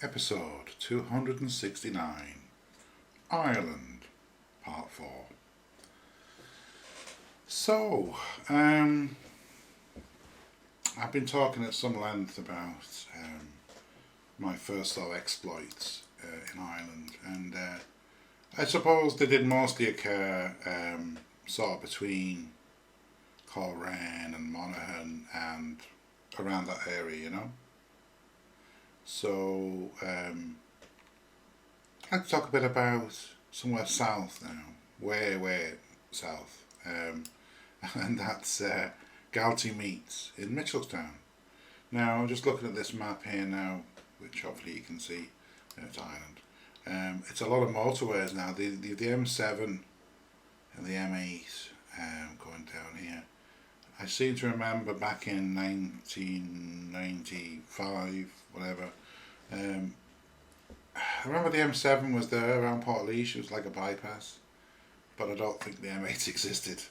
Episode 269, Ireland, Part 4. So, I've been talking at some length about my first sort of exploits in Ireland, and I suppose they did mostly occur sort of between Coleraine and Monaghan and around that area, you know. So, I'd like to talk a bit about somewhere south now, way south, and that's Galtee Meets in Mitchelstown. Now, I'm just looking at this map here now, which hopefully you can see, it's Ireland. It's a lot of motorways now, the M7 and the M8 going down here. I seem to remember back in 1995, whatever, I remember the M7 was there around Portlaoise. It was like a bypass, but I don't think the M8 existed.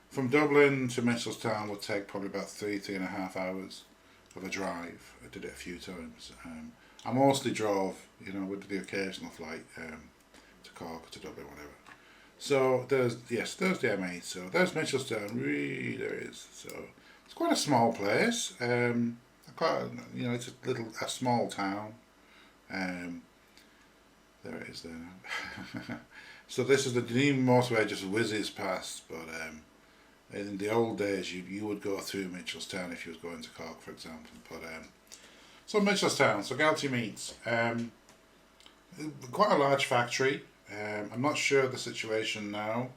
From Dublin to Mitchelstown would take probably about three and a half hours of a drive. I did it a few times. I mostly drove, you know, with the occasional flight to Cork, to Dublin, whatever. So there's the M8. So there's Mitchelstown. Really, there is. So it's quite a small place. It's a small town. There it is there. So this is the new motorway just whizzes past, but in the old days you would go through Mitchelstown if you was going to Cork, for example. But so Mitchelstown, so Galtee Meets, quite a large factory. I'm not sure the situation now.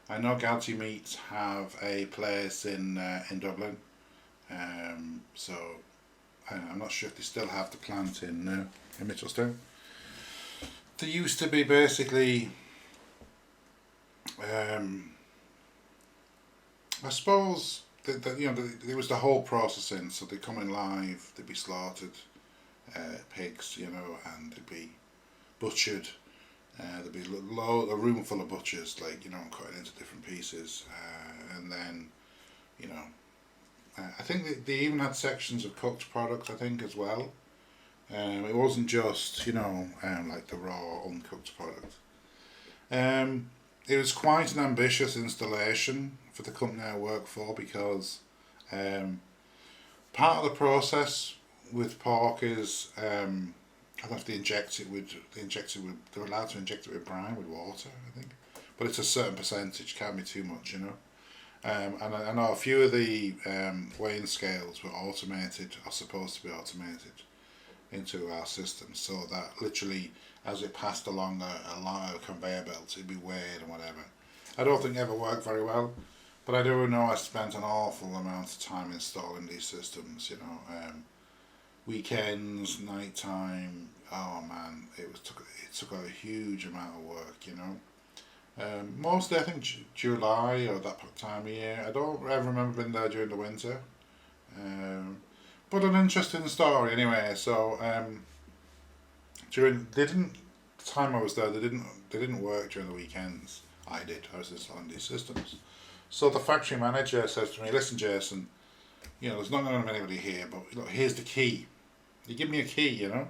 I know Galtee Meets have a place in Dublin, so I'm not sure if they still have the plant in Mitchelstown. They used to be basically, I suppose there was the whole processing. So they come in live, they'd be slaughtered, pigs, and they'd be butchered. There'd be a room full of butchers, cutting into different pieces, and then, I think they even had sections of cooked products, I think, as well. It wasn't just, like the raw, uncooked product. It was quite an ambitious installation for the company I work for, because part of the process with pork is I don't know if they they're allowed to inject it with brine, with water, I think. But it's a certain percentage, can't be too much, And I know a few of the weighing scales were automated, are supposed to be automated into our system, so that literally as it passed along a conveyor belt, it'd be weighed and whatever. I don't think it ever worked very well, but I do know I spent an awful amount of time installing these systems, weekends, night time. Oh man, it took a huge amount of work, Mostly I think July or that time of year. I don't ever remember being there during the winter. But an interesting story anyway. So the time I was there, they didn't work during the weekends. I did. I was installing these systems. So the factory manager says to me, "Listen, Jason, there's not going to be anybody here, but look, here's the key. You give me a key, And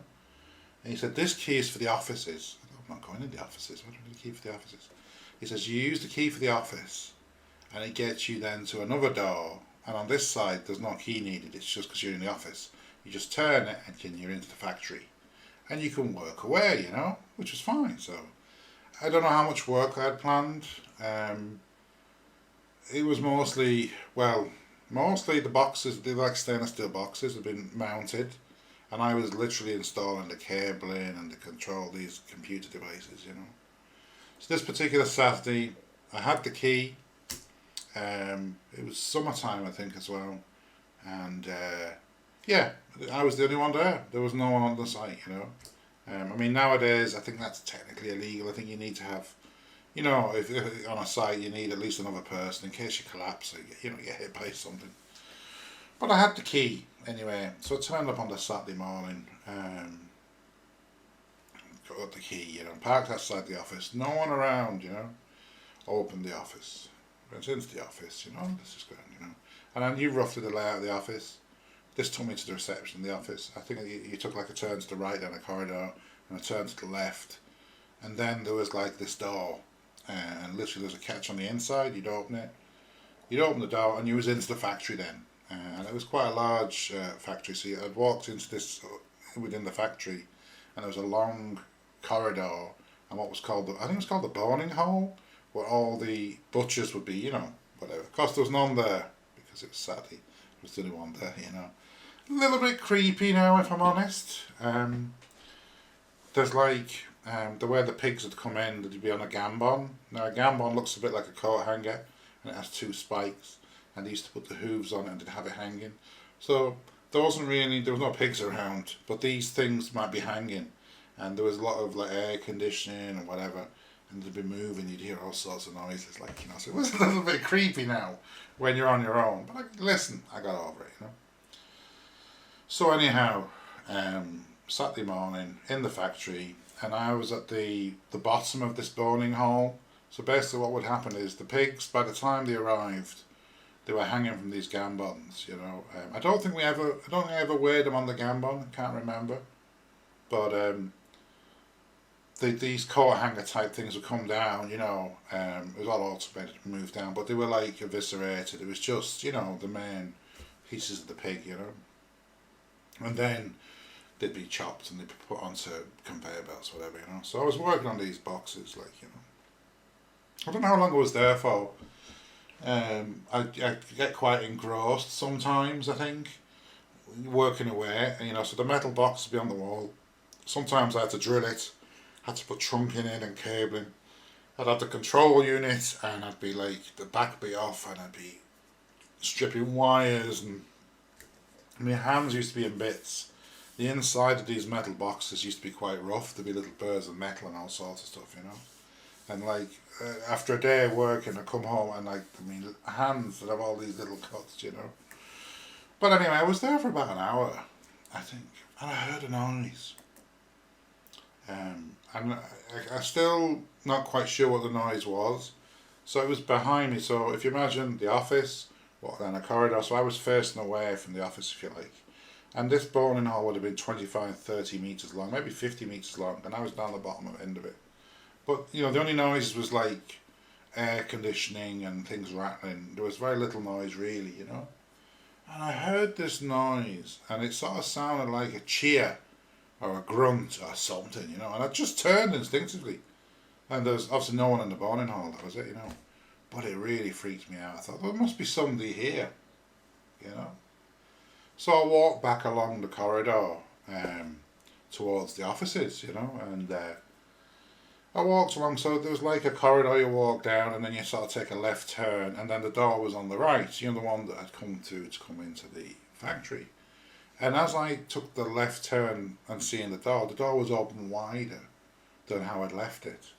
he said, this key is for the offices." I thought, "I'm not going in the offices. What do I need a key for the offices?" He says, "You use the key for the office, and it gets you then to another door. And on this side, there's no key needed. It's just because you're in the office. You just turn it, and you're into the factory, and you can work away, which was fine." So I don't know how much work I had planned. It was mostly the boxes. They were like stainless steel boxes, had been mounted. And I was literally installing the cabling and the control these computer devices, So this particular Saturday, I had the key. It was summertime, I think, as well. And I was the only one there. There was no one on the site, nowadays I think that's technically illegal. I think you need to have, if on a site you need at least another person in case you collapse or get hit by something. But I had the key anyway, so I turned up on the Saturday morning, got the key, parked outside the office, no one around, opened the office, went into the office, this is good, and I knew roughly the layout of the office. This took me to the reception in the office. I think you took like a turn to the right down a corridor and a turn to the left, and then there was like this door, and literally there's a catch on the inside. You'd open it, you'd open the door, and you was into the factory then. And it was quite a large factory. So I'd walked into this within the factory, and there was a long corridor, and what was called I think it was called the boning hole, where all the butchers would be, whatever. Of course, there was none there because it was Saturday. There was the only one there, A little bit creepy now, if I'm honest. There's like the way the pigs would come in, they'd be on a gambon. Now a gambon looks a bit like a coat hanger, and it has two spikes, and they used to put the hooves on it and they'd have it hanging. So there was no pigs around, but these things might be hanging, and there was a lot of like air conditioning and whatever, and they'd be moving. You'd hear all sorts of noises, so it was a little bit creepy now when you're on your own. But listen, I got over it, So anyhow, Saturday morning in the factory, and I was at the bottom of this boning hole. So basically, what would happen is the pigs, by the time they arrived, they were hanging from these gambons. I don't think I ever weighed them on the gambon. I can't remember, but these coat hanger type things would come down. It was all automated and moved down, but they were like eviscerated. It was just the main pieces of the pig. And then they'd be chopped and they'd be put onto conveyor belts, whatever. So I was working on these boxes, I don't know how long I was there for. I get quite engrossed sometimes, I think, working away, so the metal box would be on the wall. Sometimes I had to drill it, had to put trunking in and cabling. I'd have the control unit, and I'd be like, the back would be off, and I'd be stripping wires, and my hands used to be in bits. The inside of these metal boxes used to be quite rough. There'd be little burrs of metal and all sorts of stuff, And after a day of working, I come home and hands that have all these little cuts, But anyway, I was there for about an hour, I think, and I heard a noise. And I'm still not quite sure what the noise was. So it was behind me. So if you imagine the office, down a corridor, so I was facing away from the office, if you like. And this boning hole would have been 25, 30 metres long, maybe 50 metres long, and I was down the bottom of the end of it. But, the only noise was like air conditioning and things rattling. There was very little noise really, And I heard this noise, and it sort of sounded like a cheer or a grunt or something, And I just turned instinctively. And there's obviously no one in the boning hole, that was it, But it really freaked me out. I thought, there must be somebody here, So I walked back along the corridor towards the offices, and I walked along. So there was like a corridor you walk down, and then you sort of take a left turn, and then the door was on the right, the one that I'd come to come into the factory. And as I took the left turn and seeing the door was open wider than how I'd left it.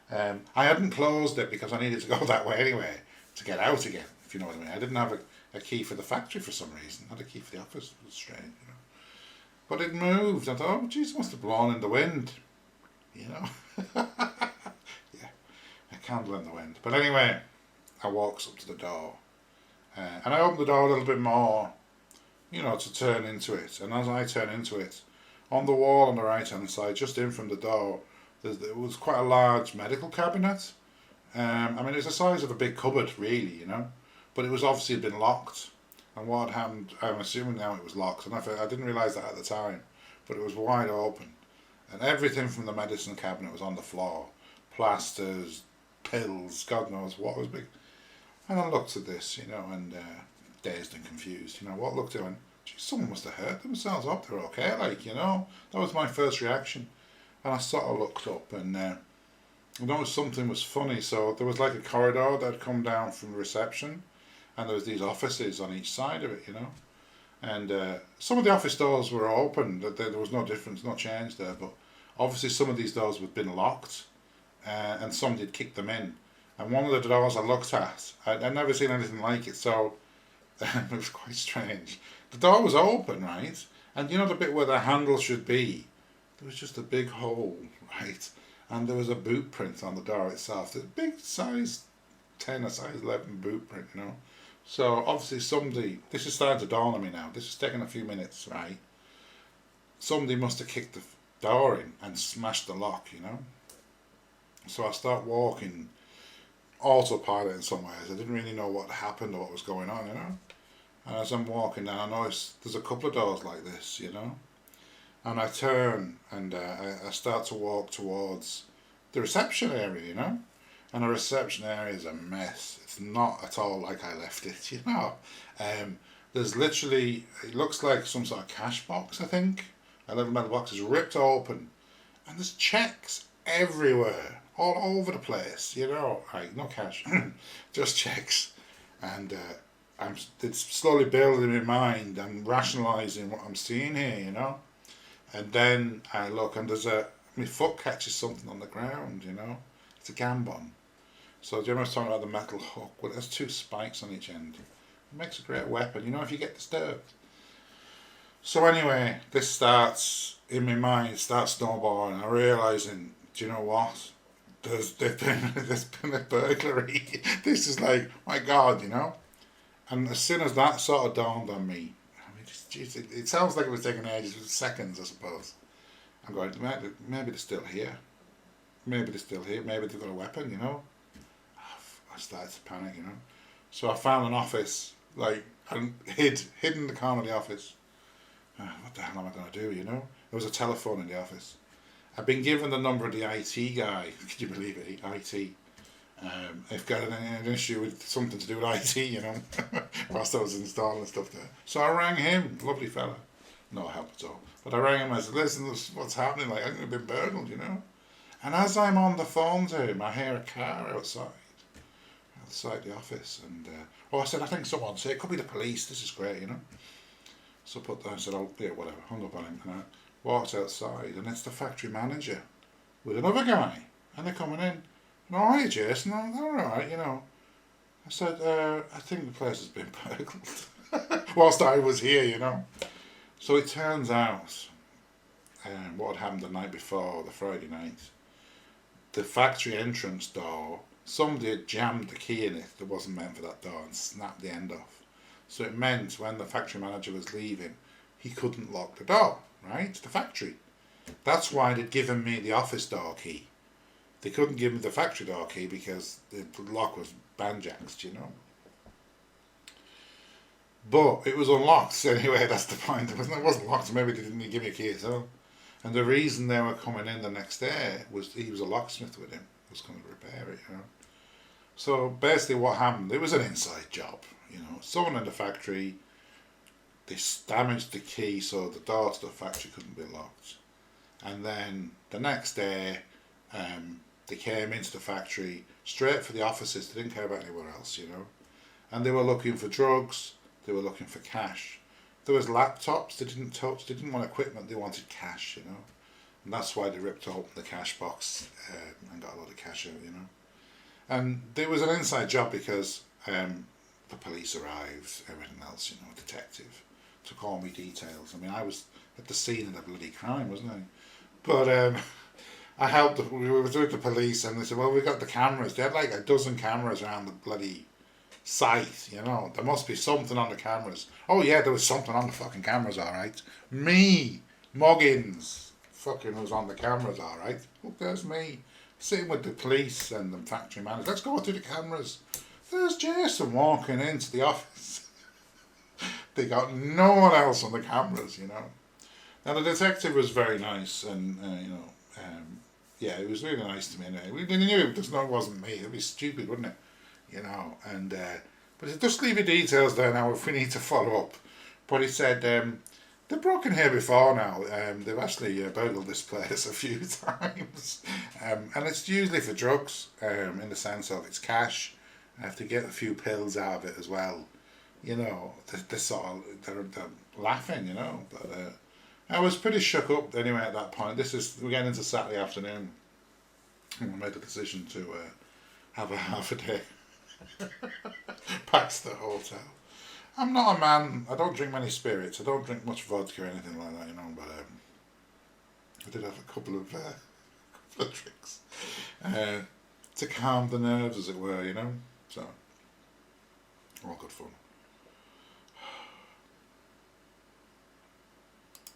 I hadn't closed it because I needed to go that way anyway to get out again, if you know what I mean. I didn't have a key for the factory for some reason. I had a key for the office. It was strange, But it moved. I thought, geez, it must have blown in the wind, Yeah, a candle in the wind. But anyway, I walks up to the door, and I opened the door a little bit more, to turn into it. And as I turn into it, on the wall on the right hand side, just in from the door, there was quite a large medical cabinet. It was the size of a big cupboard, really, But it was obviously been locked. And what happened, I'm assuming now it was locked. And I didn't realise that at the time. But it was wide open. And everything from the medicine cabinet was on the floor. Plasters, pills, God knows what was big. And I looked at this, and dazed and confused. What looked at it and, geez, someone must have hurt themselves up. They're okay, That was my first reaction. And I sort of looked up and I noticed something was funny. So there was like a corridor that had come down from the reception, and there was these offices on each side of it, And some of the office doors were open. There was no difference, no change there. But obviously some of these doors had been locked, and some did kick them in. And one of the doors I looked at, I'd never seen anything like it. So it was quite strange. The door was open, right? And the bit where the handle should be, there was just a big hole, right? And there was a boot print on the door itself. The big size 10 or size 11 boot print, So obviously this is starting to dawn on me now. This is taking a few minutes, right? Somebody must have kicked the door in and smashed the lock, you know. So I start walking, autopilot in some ways. I didn't really know what happened or what was going on, you know. And as I'm walking down, I notice there's a couple of doors like this, you know. And I turn and I start to walk towards the reception area, you know. And the reception area is a mess. It's not at all like I left it, you know. Um, there's literally, it looks like some sort of cash box, I think. A little metal box is ripped open. And there's checks everywhere, all over the place, you know. Right, no cash, just checks. And it's slowly building in my mind. I'm rationalising what I'm seeing here, you know. And then I look and my foot catches something on the ground, you know. It's a gambon. So do you remember I was talking about the metal hook? Well, there's two spikes on each end. It makes a great weapon, you know, if you get disturbed. So anyway, this starts, in my mind, starts snowballing. I'm realising, do you know what? There's been a burglary. This is like, my God, you know. And as soon as that sort of dawned on me, I mean, it sounds like it was taking ages, seconds, I suppose. I'm going, maybe they're still here. Maybe they're still here. Maybe they've got a weapon, you know. I started to panic, you know. So I found an office, like, and hid in the corner of the office. What the hell am I going to do, you know? There was a telephone in the office. I've been given the number of the IT guy. Could you believe it? IT. I've got an issue with something to do with IT, you know, whilst I was installing stuff there. So I rang him, lovely fella. No help at all. But I rang him and I said, listen, what's happening? Like, I've been burgled, you know. And as I'm on the phone to him, I hear a car outside the office. And, I said, I think someone said, it could be the police. This is great, you know. So I said, oh, yeah, whatever. Hung up on him. And I walked outside, and it's the factory manager with another guy. And they're coming in. All right, Jason, all right, you know. I said, I think the place has been burgled. Whilst I was here, you know. So it turns out, what had happened the night before, the Friday night, the factory entrance door, somebody had jammed the key in it that wasn't meant for that door and snapped the end off. So it meant when the factory manager was leaving, he couldn't lock the door, right, to the factory. That's why they'd given me the office door key. They couldn't give me the factory door key because the lock was banjaxed, you know. But it was unlocked anyway. That's the point. It wasn't locked. So maybe they didn't give me a key at all. And the reason they were coming in the next day was he was a locksmith with him. Was going to repair it, you know. So basically, what happened? It was an inside job, you know. Someone in the factory, they damaged the key so the door to the factory couldn't be locked. And then the next day, they came into the factory straight for the offices. They didn't care about anywhere else, you know. And they were looking for drugs. They were looking for cash. There was laptops they didn't touch. They didn't want equipment. They wanted cash, you know. And that's why they ripped open the cash box and got a lot of cash out, you know. And there was an inside job because the police arrived, everything else, you know, detective, took all my details. I mean, I was at the scene of the bloody crime, wasn't I? But I helped, we were with the police and they said, well, we got the cameras. They had like a dozen cameras around the bloody site, you know. There must be something on the cameras. Oh yeah, there was something on the fucking cameras, alright. Me, Muggins, fucking was on the cameras, alright. Look, there's me, sitting with the police and the factory manager. Let's go through the cameras. There's Jason walking into the office. They got no one else on the cameras, you know. Now the detective was very nice and, you know, yeah, it was really nice to me anyway. We knew it wasn't me. It'd be stupid, wouldn't it? You know, and but he said, just leave your details there now if we need to follow up. But he said, they've broken here before now. They've actually burgled this place a few times. And it's usually for drugs, in the sense of it's cash. I have to get a few pills out of it as well. You know, they're laughing, you know. But I was pretty shook up anyway at that point. We're getting into Saturday afternoon. And I made the decision to have a half a day. Back to the hotel. I'm not a man, I don't drink many spirits, I don't drink much vodka or anything like that, you know, but I did have a couple of drinks to calm the nerves, as it were, you know. So All good fun.